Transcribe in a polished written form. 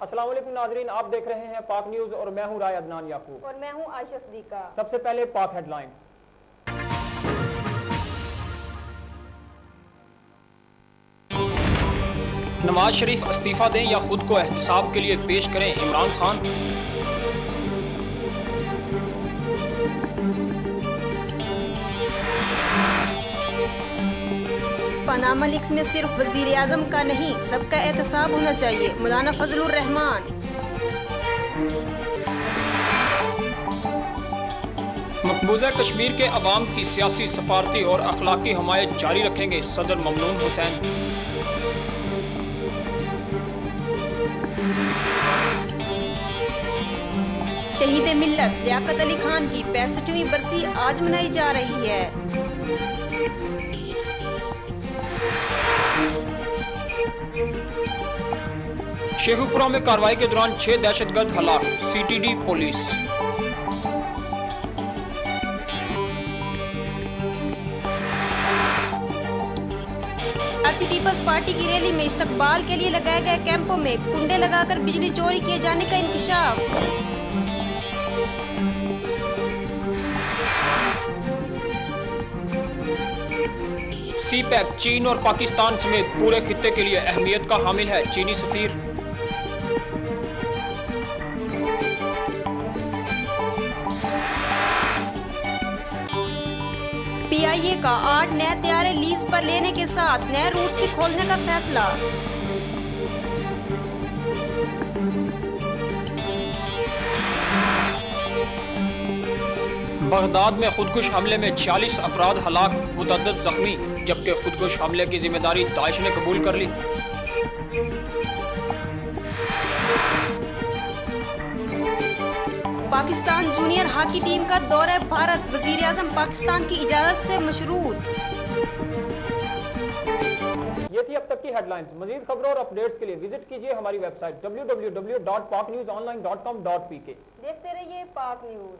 अस्सलाम वालेकुम नाज़रीन, आप देख रहे हैं पाक न्यूज और मैं हूं राय अदनान याकूब और मैं हूं आयशा सदीका। सबसे पहले पाक हेडलाइंस। नवाज शरीफ इस्तीफा दें या खुद को एहतसाब के लिए पेश करें इमरान खान। पनामा लीक्स में सिर्फ वजीर आजम का नहीं, सबका एहतसाब होना चाहिए, मौलाना फजलुर रहमान। मकबूजा कश्मीर के अवाम की सियासी, सफारती और अखलाकी हमायत जारी रखेंगे सदर ममनून हुसैन। शहीद मिल्लत लियाकत अली खान की 65वीं बरसी आज मनाई जा रही है। शेखुपुरा में कार्रवाई के दौरान 6 दहशतगर्द हलाक, सीटीडी पुलिस। पीपल्स पार्टी की रैली में इस्तकबाल के लिए लगाए गए कैंपों में कुंडे लगाकर बिजली चोरी किए जाने का इंकशाफ। सीपैक चीन और पाकिस्तान समेत पूरे खित्ते के लिए अहमियत का हामिल है, चीनी सफीर। पीआईए का 8 नए तैयारे लीज पर लेने के साथ नए रूट्स भी खोलने का फैसला। बगदाद में खुदकुश हमले में 46 अफराद हलाक, मुतअद्दिद जख्मी, जबकि खुदकुश हमले की जिम्मेदारी दाइश ने कबूल कर ली। पाकिस्तान जूनियर हॉकी टीम का दौरा भारत, वजीर आजम पाकिस्तान की इजाजत से मशरूत। ये थी अब तक की हेडलाइंस। मजीद खबरों और अपडेट्स के लिए विजिट कीजिए हमारी वेबसाइट www.paknewsonline.com.pk। देखते रहिए पाक न्यूज।